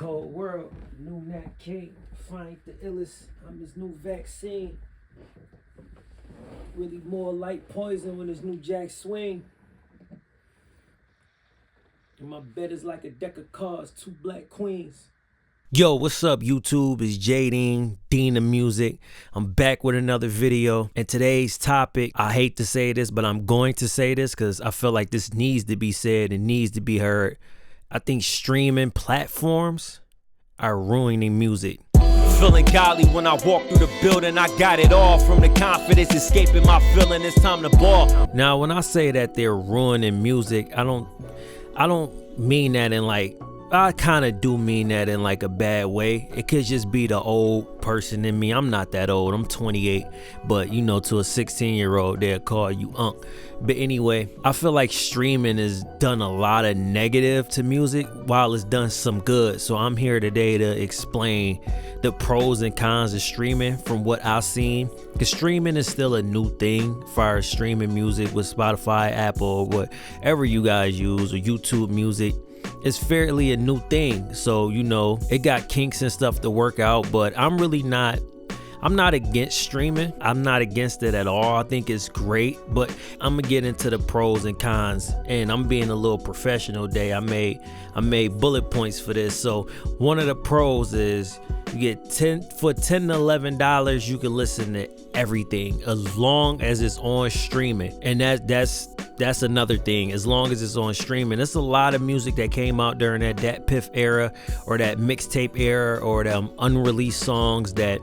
Cold world, new Nat King, find the illest. I'm his new vaccine. Really more like poison when his new jack swing. And my bed is like a deck of cards, 2 black queens. Yo, what's up YouTube? It's Jadine, Dean of Music. I'm back with another video. And today's topic, I hate to say this, but I'm going to say this because I feel like this needs to be said and needs to be heard. I think streaming platforms are ruining music. Feeling godly when I walk through the building. I got it all from the confidence escaping my feeling. It's time to ball. Now, when I say that they're ruining music, I don't mean that in like, I kind of do mean that in like a bad way. It could just be the old person in me. I'm not that old. I'm 28. But, you know, to a 16-year-old, they'll call you Unc. But anyway, I feel like streaming has done a lot of negative to music while it's done some good. So I'm here today to explain the pros and cons of streaming from what I've seen. Because streaming is still a new thing as far as streaming music with Spotify, Apple, or whatever you guys use, or YouTube Music. It's fairly a new thing, so you know it got kinks and stuff to work out, but I'm not against streaming. I'm not against it at all. I think it's great, but I'm gonna get into the pros and cons, and I'm being a little professional today. I made bullet points for this. So one of the pros is you get $10 to $11 you can listen to everything as long as it's on streaming, and that's another thing. As long as it's on streaming, there's a lot of music that came out during that DatPiff era or that mixtape era or them unreleased songs that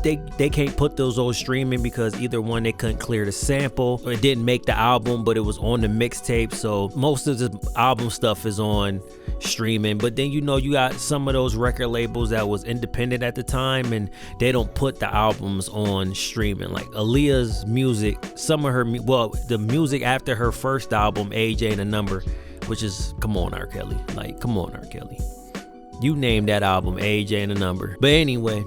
they can't put those on streaming because either one, they couldn't clear the sample, or it didn't make the album but it was on the mixtape. So most of the album stuff is on streaming. But then, you know, you got some of those record labels that was independent at the time and they don't put the albums on streaming. Like Aaliyah's music, some of her, well, the music after her first album, Age Ain't a Number, which is, come on R. Kelly, like, come on R. Kelly, you named that album Age Ain't a Number. But anyway,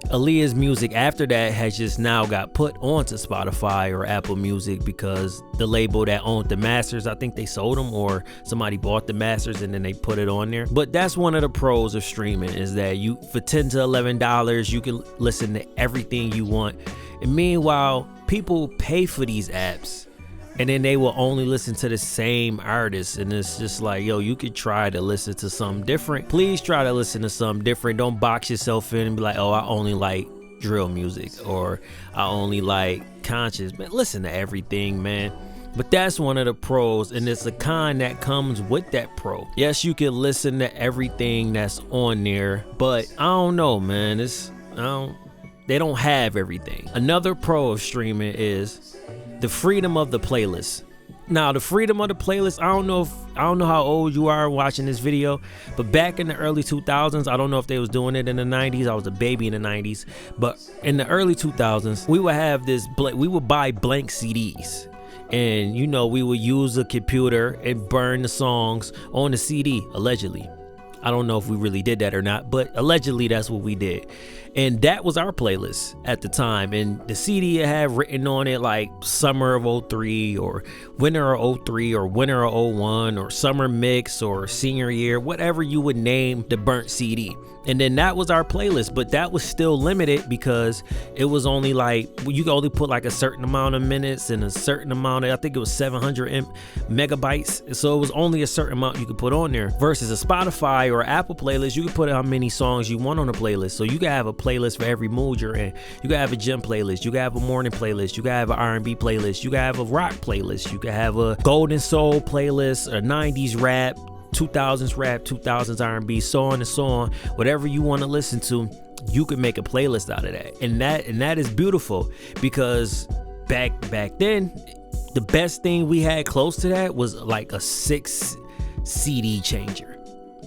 Aaliyah's music after that has just now got put onto Spotify or Apple Music because the label that owned the masters, I think they sold them or somebody bought the masters and then they put it on there. But that's one of the pros of streaming, is that you, for $10 to $11, you can listen to everything you want. And meanwhile, people pay for these apps and then they will only listen to the same artists. And it's just like, yo, you could try to listen to something different. Please try to listen to something different. Don't box yourself in and be like, oh, I only like drill music or I only like conscious. Man, listen to everything, man. But that's one of the pros, and it's a con that comes with that pro. Yes, you can listen to everything that's on there, but I don't know, man. They don't have everything. Another pro of streaming is the freedom of the playlist. Now, the freedom of the playlist, I don't know how old you are watching this video, but back in the early 2000s, I don't know if they was doing it in the 90s. I was a baby in the 90s, but in the early 2000s, we would have we would buy blank CDs. And, you know, we would use a computer and burn the songs on the CD, allegedly. I don't know if we really did that or not, but allegedly that's what we did. And that was our playlist at the time. And the CD had written on it like summer of 03 or winter of 03 or winter of 01 or summer mix or senior year, whatever you would name the burnt CD. And then that was our playlist, but that was still limited because it was only like, you could only put like a certain amount of minutes and a certain amount of, I think it was 700 megabytes. So it was only a certain amount you could put on there versus a Spotify or Apple playlist. You could put how many songs you want on a playlist. So you can have a playlist for every mood you're in. You can have a gym playlist. You can have a morning playlist. You can have an R&B playlist. You can have a rock playlist. You can have a golden soul playlist, a 90s rap, 2000s rap, 2000s R&B, so on and so on. Whatever you want to listen to, you can make a playlist out of that. And that is beautiful because back then, the best thing we had close to that was like a 6 CD changer.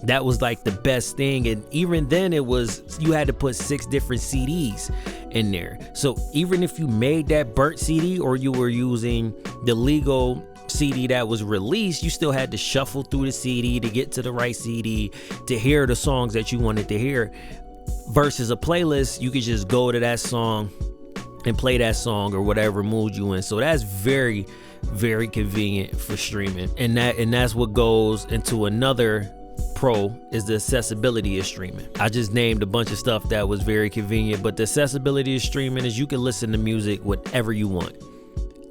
That was like the best thing. And even then it was, you had to put 6 different CDs in there. So even if you made that burnt CD or you were using the legal CD that was released, you still had to shuffle through the CD to get to the right CD to hear the songs that you wanted to hear. Versus a playlist, you could just go to that song and play that song or whatever mood you in. So that's very, very convenient for streaming. And that's what goes into another pro is the accessibility of streaming. I just named a bunch of stuff that was very convenient, but the accessibility of streaming is you can listen to music whenever you want,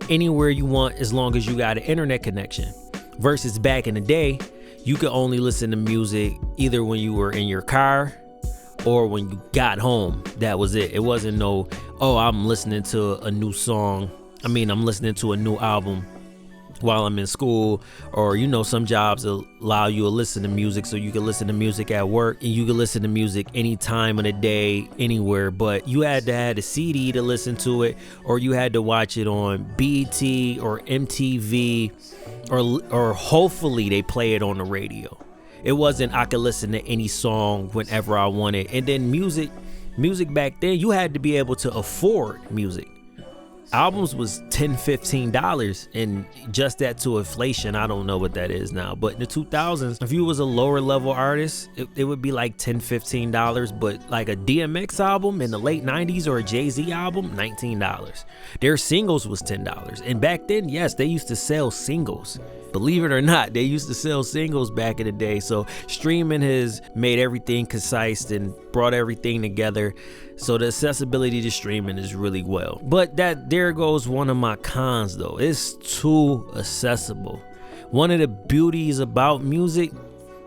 anywhere you want, as long as you got an internet connection. Versus back in the day, you could only listen to music either when you were in your car or when you got home. That was it. It wasn't no, oh, I'm listening to a new song. I'm listening to a new album while I'm in school, or some jobs allow you to listen to music, so you can listen to music at work and you can listen to music any time of the day, anywhere. But you had to have a CD to listen to it, or you had to watch it on BET or MTV, or hopefully they play it on the radio. It wasn't I could listen to any song whenever I wanted. And then music back then, you had to be able to afford music. Albums was $10-15, and just that to inflation, I don't know what that is now. But in the 2000s, if you was a lower level artist, it would be like $10-15. But like a DMX album in the late 90s or a Jay-Z album, $19. Their singles was $10. And back then, yes, they used to sell singles. Believe it or not, they used to sell singles back in the day. So streaming has made everything concise and brought everything together. So the accessibility to streaming is really well. But there goes one of my cons though. It's too accessible. One of the beauties about music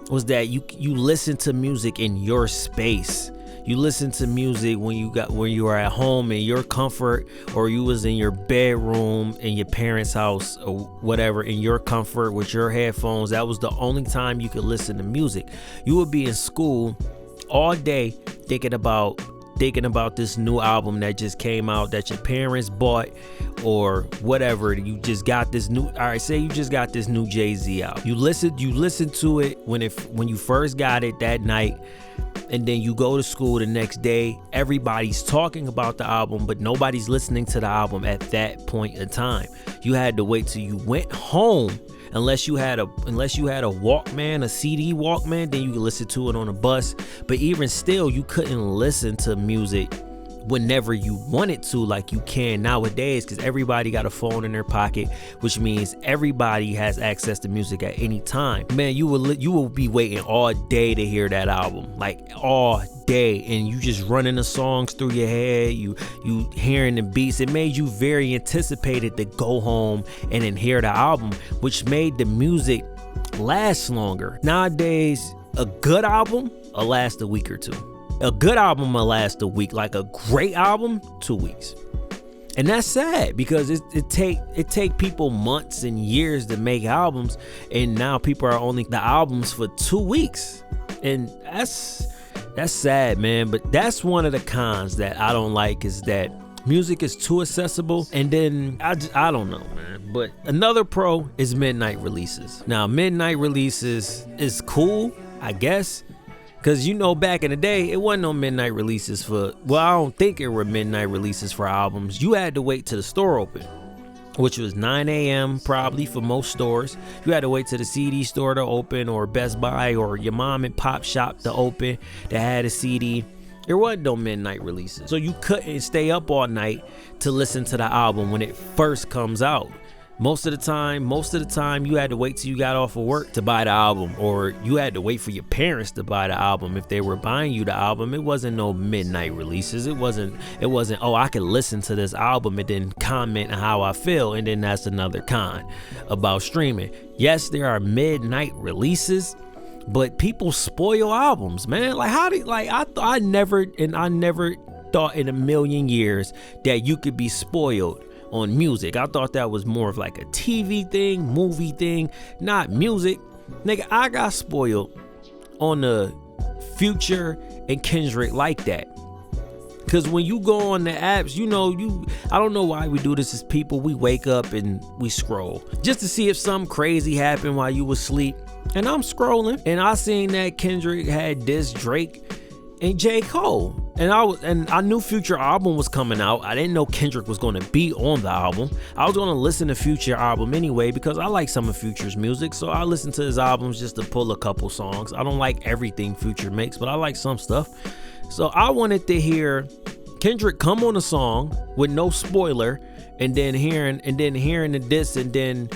was that you listen to music in your space. You listen to music when you are at home in your comfort, or you was in your bedroom in your parents' house or whatever, in your comfort with your headphones. That was the only time you could listen to music. You would be in school all day thinking about this new album that just came out that your parents bought or whatever. You just got this new, all right, say you just got this new Jay-Z album. You listen to it when you first got it that night, and then you go to school the next day. Everybody's talking about the album, but nobody's listening to the album at that point in time. You had to wait till you went home. Unless you had a Walkman, a CD Walkman, then you could listen to it on a bus. But even still, you couldn't listen to music whenever you wanted to like you can nowadays, because everybody got a phone in their pocket, which means everybody has access to music at any time. Man, you will be waiting all day to hear that album, like all day, and you just running the songs through your head, you hearing the beats. It made you very anticipated to go home and then hear the album, which made the music last longer. Nowadays, a good album will last a week or two. A good album will last a week. Like a great album, 2 weeks. And that's sad, because it take people months and years to make albums, and now people are only the albums for 2 weeks. And that's sad, man. But that's one of the cons that I don't like, is that music is too accessible. And then I don't know, man. But another pro is midnight releases. Now, midnight releases is cool, I guess. Because, back in the day, it wasn't no midnight releases I don't think it were midnight releases for albums. You had to wait till the store opened, which was 9 a.m. probably for most stores. You had to wait till the CD store to open, or Best Buy, or your mom and pop shop to open that had a CD. There wasn't no midnight releases. So you couldn't stay up all night to listen to the album when it first comes out. Most of the time, you had to wait till you got off of work to buy the album, or you had to wait for your parents to buy the album if they were buying you the album. It wasn't no midnight releases. It wasn't, oh, I can listen to this album and then comment on how I feel. And then that's another con about streaming. Yes, there are midnight releases, but people spoil albums, man. Like, I never thought in a million years that you could be spoiled on music. I thought that was more of like a TV thing, movie thing, not music. Nigga, I got spoiled on the Future and Kendrick like that. Cause when you go on the apps, I don't know why we do this as people. We wake up and we scroll just to see if something crazy happened while you was asleep. And I'm scrolling, and I seen that Kendrick had dissed Drake and J. Cole. And I knew Future album was coming out. I didn't know Kendrick was going to be on the album. I was going to listen to Future album anyway, because I like some of Future's music. So I listened to his albums just to pull a couple songs. I don't like everything Future makes, but I like some stuff. So I wanted to hear Kendrick come on a song with no spoiler, and then hearing the diss, and then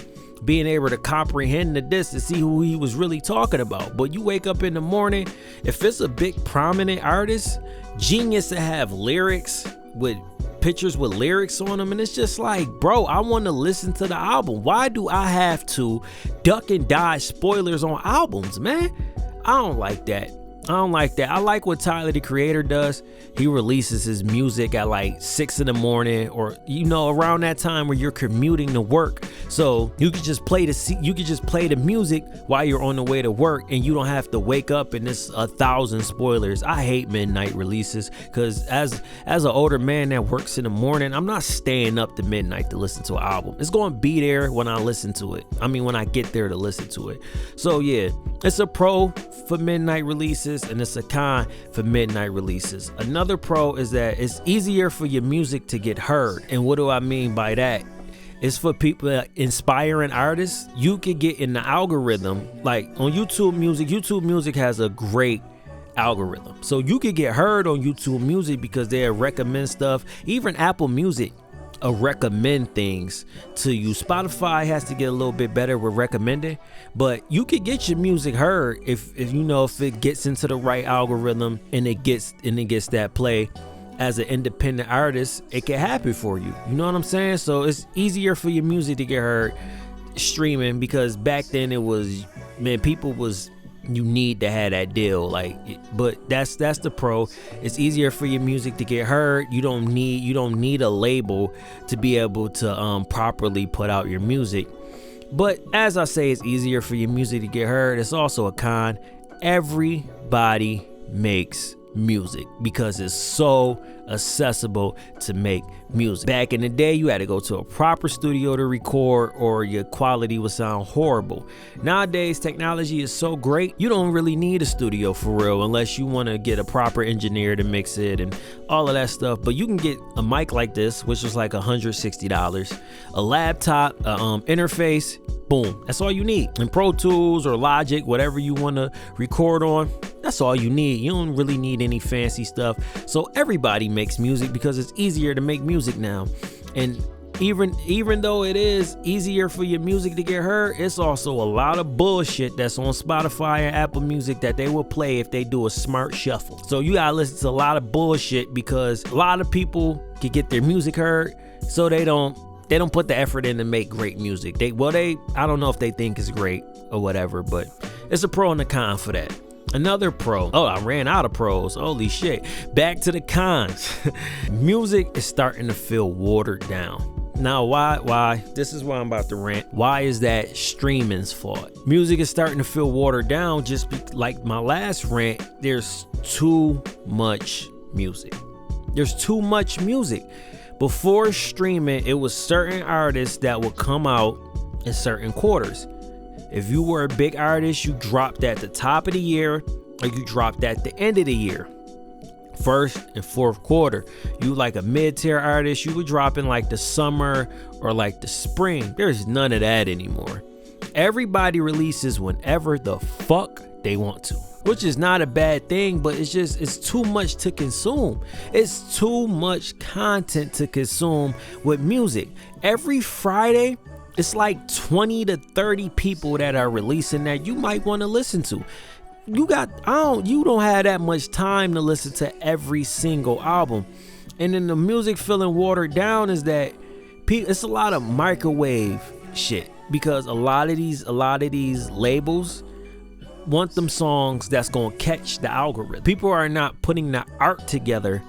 being able to comprehend the disc to see who he was really talking about. But you wake up in the morning, if it's a big prominent artist, genius to have lyrics with pictures with lyrics on them, and it's just like, bro, I want to listen to the album. Why do I have to duck and dodge spoilers on albums, man? I don't like that. I like what Tyler the Creator does. He releases his music at like 6 in the morning, or around that time where you're commuting to work. So you could just play the music while you're on the way to work, and you don't have to wake up and it's 1,000 spoilers. I hate midnight releases because as an older man that works in the morning, I'm not staying up to midnight to listen to an album. It's going to be there when I listen to it. When I get there to listen to it. So yeah, it's a pro for midnight releases and it's a con for midnight releases. Another pro is that it's easier for your music to get heard. And what do I mean by that? It's for people, inspiring artists. You could get in the algorithm, like on YouTube Music has a great algorithm. So you could get heard on YouTube Music because they recommend stuff. Even Apple Music recommend things to you. Spotify has to get a little bit better with recommending, but you could get your music heard if it gets into the right algorithm and it gets that play. As an independent artist, it can happen for you. You know what I'm saying? So it's easier for your music to get heard streaming, because back then it was, man, you need to have that deal, but that's the pro. It's easier for your music to get heard. You don't need a label to be able to properly put out your music. But as I say, it's easier for your music to get heard. It's also a con. Everybody makes music because it's so accessible to make music. Back in the day, you had to go to a proper studio to record, or your quality would sound horrible. Nowadays, technology is so great, you don't really need a studio for real, unless you want to get a proper engineer to mix it and all of that stuff. But you can get a mic like this, which is like $160, a laptop, interface, boom, that's all you need. And Pro Tools or Logic, whatever you want to record on, that's all you need. You don't really need any fancy stuff. So everybody makes music because it's easier to make music now. And even though it is easier for your music to get heard, it's also a lot of bullshit that's on Spotify and Apple Music that they will play if they do a smart shuffle. So you gotta listen to a lot of bullshit, because a lot of people can get their music heard, so they don't put the effort in to make great music. I don't know if they think it's great or whatever, but it's a pro and a con for that. Another pro. Oh, I ran out of pros. Holy shit. Back to the cons. Music is starting to feel watered down. Now, why? This is why I'm about to rant. Why is that streaming's fault? Music is starting to feel watered down, like my last rant. There's too much music. There's too much music. Before streaming, it was certain artists that would come out in certain quarters. If you were a big artist, you dropped at the top of the year, or you dropped at the end of the year. First and fourth quarter. You like a mid-tier artist, you would drop in like the summer or like the spring. There's none of that anymore. Everybody releases whenever the fuck they want to, which is not a bad thing, but it's too much to consume. It's too much content to consume with music. Every Friday, it's like 20 to 30 people that are releasing that you might want to listen to. You don't have that much time to listen to every single album. And then the music feeling watered down is that it's a lot of microwave shit, because a lot of these labels want them songs that's gonna catch the algorithm. People are not putting the art together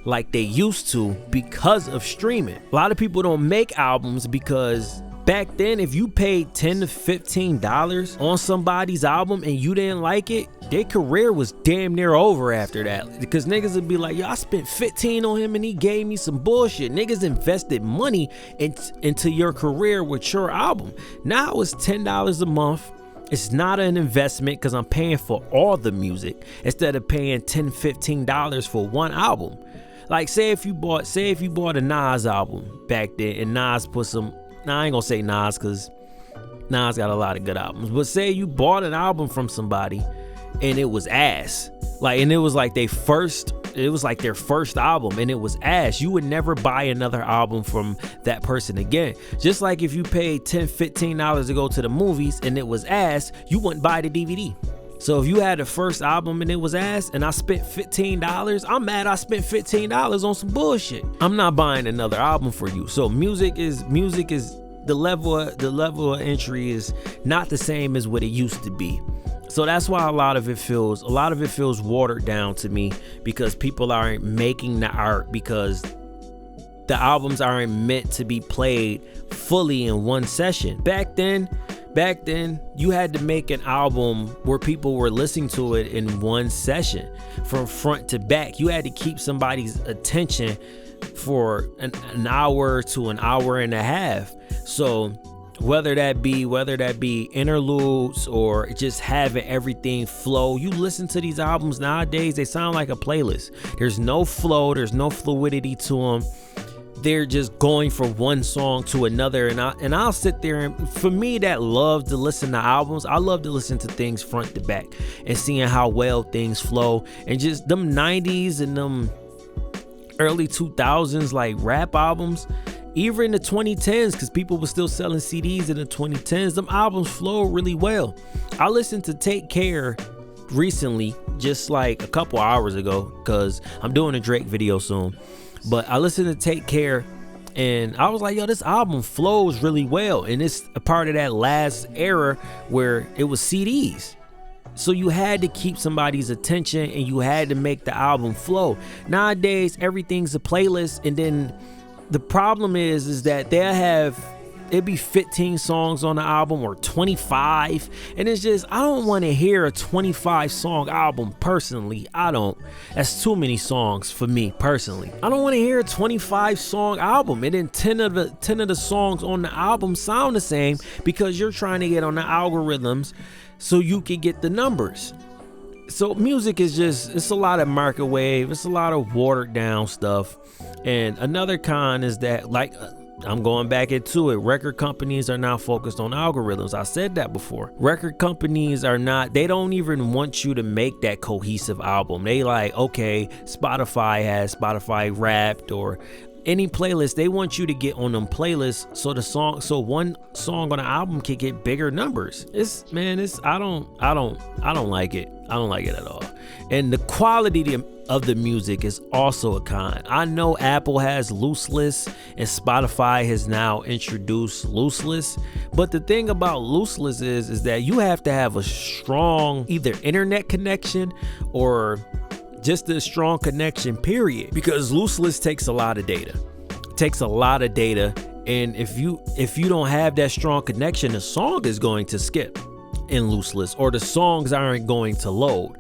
like they used to because of streaming. A lot of people don't make albums because back then, if you paid $10 to $15 on somebody's album and you didn't like it, their career was damn near over after that. Because niggas would be like, yo, I spent $15 on him and he gave me some bullshit. Niggas invested money into your career with your album. Now it's $10 a month. It's not an investment because I'm paying for all the music instead of paying $10, $15 for one album. Like, say if you bought a Nas album back then, and Nas put some, I ain't gonna say Nas because Nas got a lot of good albums, but say you bought an album from somebody and it was ass, and it was like they first it was like their first album, and it was ass. You would never buy another album from that person again. Just like if you paid $10-15 to go to the movies and it was ass, you wouldn't buy the DVD. So if you had the first album and it was ass and I spent $15, I'm mad I spent $15 on some bullshit. I'm not buying another album for you. So music is the level of entry is not the same as what it used to be. So that's why a lot of it feels watered down to me, because people aren't making the art, because the albums aren't meant to be played fully in one session. Back then you had to make an album where people were listening to it in one session from front to back. You had to keep somebody's attention for an hour to an hour and a half. So whether that be interludes or just having everything flow, you listen to these albums nowadays, they sound like a playlist. There's no flow, there's no fluidity to them. They're just going from one song to another, and I'll sit there, and for me that love to listen to albums, I love to listen to things front to back and seeing how well things flow. And just them 90s and them early 2000s like rap albums, even in the 2010s, because people were still selling CDs in the 2010s, them albums flow really well. I listened to Take Care recently, just like a couple hours ago, because I'm doing a Drake video soon. But I listened to Take Care and I was like, yo, this album flows really well. And it's a part of that last era where it was CDs. So you had to keep somebody's attention and you had to make the album flow. Nowadays, everything's a playlist. And then the problem is that it'd be 15 songs on the album or 25. And it's just, I don't want to hear a 25 song album personally. That's too many songs for me personally. I don't want to hear a 25 song album. And then 10 of the songs on the album sound the same because you're trying to get on the algorithms so you can get the numbers. So music is it's a lot of microwave. It's a lot of watered down stuff. And another con is that, like, I'm going back into it, record companies are now focused on algorithms. I said that before. Record companies they don't even want you to make that cohesive album. They like, okay, Spotify has Spotify Wrapped or any playlist. They want you to get on them playlists so one song on an album can get bigger numbers. I don't like it. I don't like it at all. And the quality of the music is also a con. I know Apple has Looseless and Spotify has now introduced Looseless, but the thing about Looseless is that you have to have a strong either internet connection or just a strong connection, period, because Looseless takes a lot of data. And if you don't have that strong connection, the song is going to skip in Looseless, or the songs aren't going to load.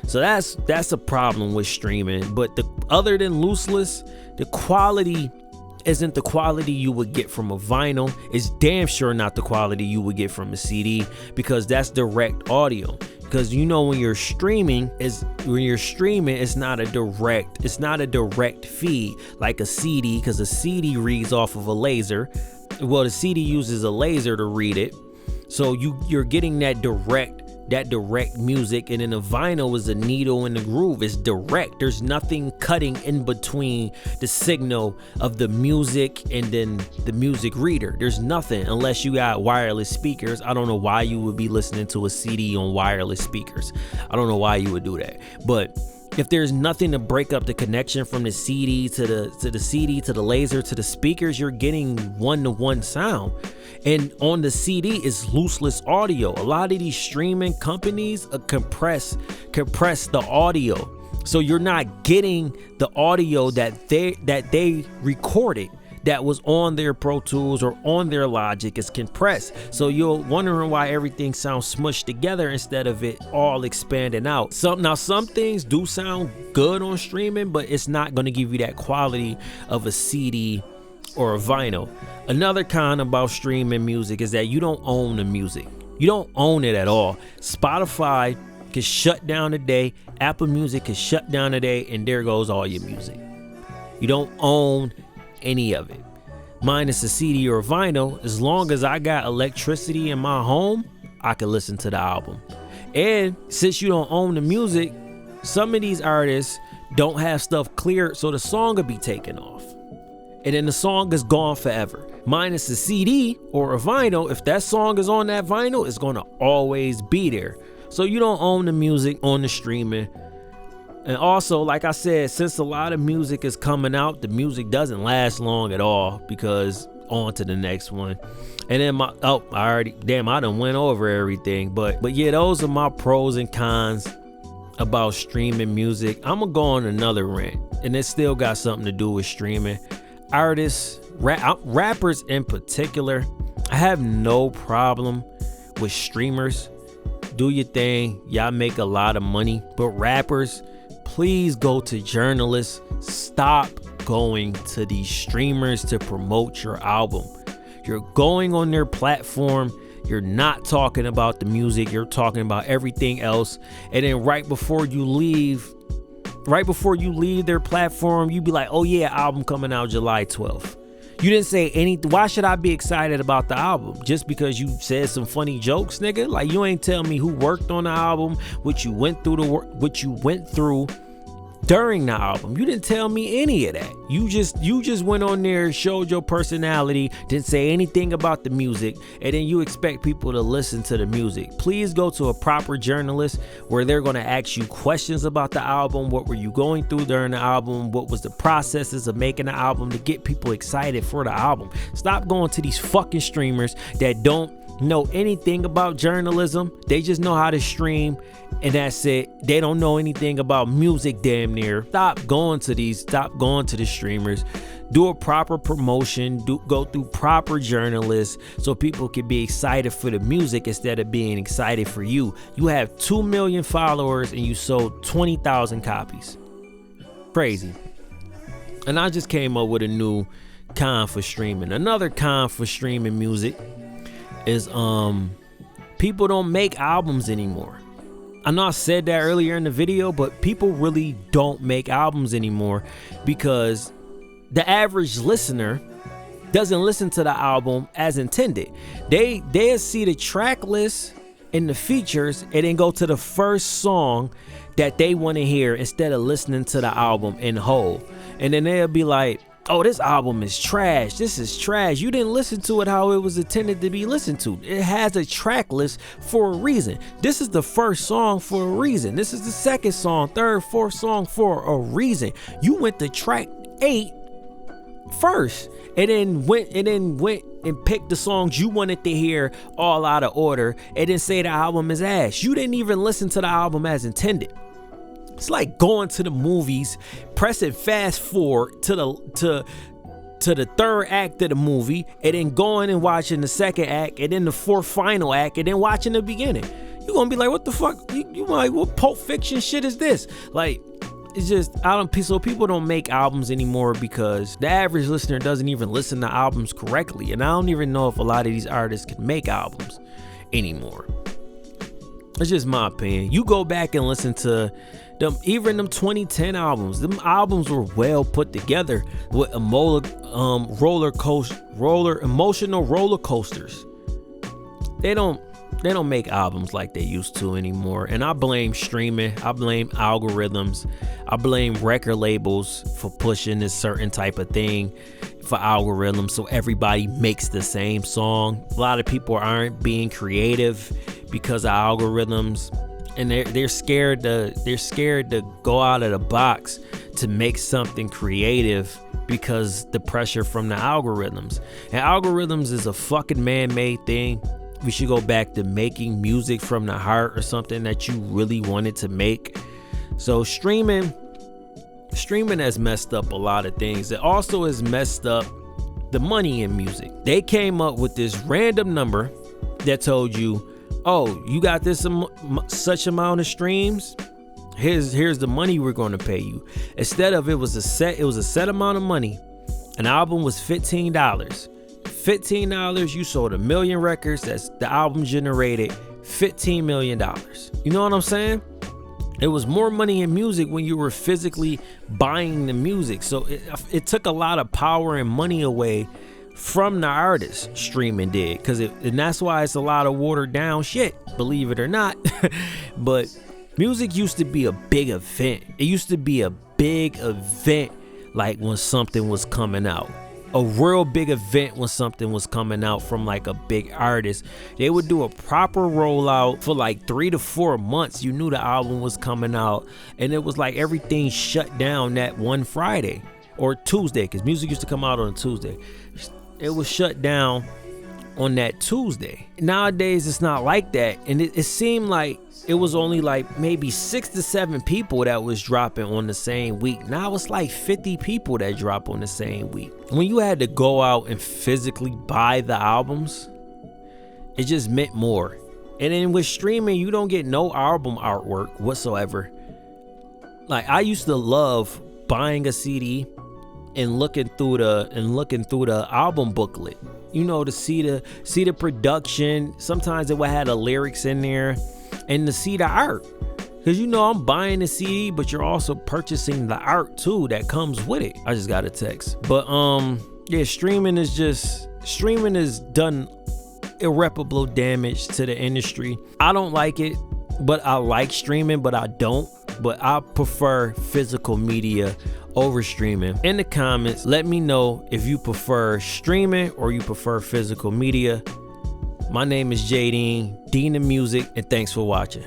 So that's a problem with streaming. But other than Looseless, the quality isn't the quality you would get from a vinyl. It's damn sure not the quality you would get from a CD, because that's direct audio. Because when you're streaming, it's not a direct feed like a CD, because a CD reads off of a laser. Well, the CD uses a laser to read it. So you're getting that direct music, and then a vinyl is a needle in the groove. It's direct. There's nothing cutting in between the signal of the music and then the music reader. There's nothing, unless you got wireless speakers. I don't know why you would be listening to a CD on wireless speakers. I don't know why you would do that. But if there's nothing to break up the connection from the CD to the laser to the speakers, you're getting one-to-one sound. And on the CD is looseless audio. A lot of these streaming companies compress the audio, so you're not getting the audio that they recorded that was on their Pro Tools or on their Logic. Is compressed. So you're wondering why everything sounds smushed together instead of it all expanding out. Some things do sound good on streaming, but it's not going to give you that quality of a CD or a vinyl. Another con about streaming music is that you don't own the music. You don't own it at all. Spotify can shut down today. Apple Music can shut down today, and there goes all your music. You don't own any of it. Minus a CD or a vinyl, as long as I got electricity in my home, I can listen to the album. And since you don't own the music, Some of these artists don't have stuff cleared, so the song will be taken off. And then the song is gone forever. Minus a CD or a vinyl, if that song is on that vinyl, it's gonna always be there. So you don't own the music on the streaming. And also, like I said, since a lot of music is coming out, the music doesn't last long at all, because on to the next one. And then I done went over everything. But yeah, those are my pros and cons about streaming music. I'm gonna go on another rant, and it still got something to do with streaming. Artists, rappers in particular, I have no problem with streamers. Do your thing, y'all make a lot of money. But rappers, please go to journalists. Stop going to these streamers to promote your album. You're going on their platform, you're not talking about the music, you're talking about everything else. And then right before you leave their platform, you be like, oh yeah, album coming out July 12th. You didn't say anything. Why should I be excited about the album? Just because you said some funny jokes, nigga? Like, you ain't tell me who worked on the album, what you went through during the album. You didn't tell me any of that. You just went on there, showed your personality, didn't say anything about the music, and then you expect people to listen to the music. Please go to a proper journalist where they're going to ask you questions about the album. What were you going through during the album? What was the processes of making the album to get people excited for the album? Stop going to these fucking streamers that don't know anything about journalism. They just know how to stream, and that's it. They don't know anything about music, damn near. Stop going to the streamers. Do a proper promotion. Go through proper journalists so people can be excited for the music instead of being excited for you. You have 2 million followers and you sold 20,000 copies. Crazy. And I just came up with a new con for streaming. Another con for streaming music is people don't make albums anymore. I know I said that earlier in the video, but people really don't make albums anymore because the average listener doesn't listen to the album as intended. They'll see the track list and the features and then go to the first song that they want to hear instead of listening to the album in whole. And then they'll be like, oh, this album is trash. This is trash. You didn't listen to it how it was intended to be listened to. It has a track list for a reason. This is the first song for a reason. This is the second song, third, fourth song for a reason. You went to track 8 first and then went and picked the songs you wanted to hear all out of order and then say the album is ass. You didn't even listen to the album as intended. It's like going to the movies, pressing fast forward to the third act of the movie, and then going and watching the second act, and then the fourth final act, and then watching the beginning. You're gonna be like, what the fuck? You like, what Pulp Fiction shit is this? Like, it's just, so people don't make albums anymore because the average listener doesn't even listen to albums correctly. And I don't even know if a lot of these artists can make albums anymore. It's just my opinion. You go back and listen to them, even them 2010 albums. Them albums were well put together with emotional roller coasters. They don't make albums like they used to anymore. And I blame streaming. I blame algorithms. I blame record labels for pushing this certain type of thing for algorithms so everybody makes the same song. A lot of people aren't being creative because of algorithms, and they're scared to go out of the box to make something creative because the pressure from the algorithms. And algorithms is a fucking man-made thing. We should go back to making music from the heart or something that you really wanted to make. So streaming has messed up a lot of things. It also has messed up the money in music. They came up with this random number that told you, oh, you got this such amount of streams, here's the money we're going to pay you. Instead of it was a set amount of money. An album was $15. $15, you sold 1 million records. That's the album generated $15 million. You know what I'm saying? It was more money in music when you were physically buying the music. So it took a lot of power and money away from the artist. Streaming did, and that's why it's a lot of watered down shit, believe it or not. But Music used to be a big event. It used to be a big event, like when something was coming out. A real big event when something was coming out from like a big artist. They would do a proper rollout for like 3 to 4 months. You knew the album was coming out, and it was like everything shut down that one Friday or Tuesday, because music used to come out on a Tuesday. It was shut down on that Tuesday. Nowadays it's not like that, and it seemed like it was only like maybe 6 to 7 people that was dropping on the same week. Now it's like 50 people that drop on the same week. When you had to go out and physically buy the albums, it just meant more. And then with streaming, you don't get no album artwork whatsoever. Like, I used to love buying a CD and looking through the album booklet, you know, to see the production. Sometimes it would have the lyrics in there, and to see the art, because you know I'm buying the CD, but you're also purchasing the art too that comes with it. I just got a text, but yeah, streaming has done irreparable damage to the industry. I don't like it, but I like streaming, but I don't. But I prefer physical media over streaming. In the comments, let me know if you prefer streaming or you prefer physical media. My name is J Dean, Dean of Music, and thanks for watching.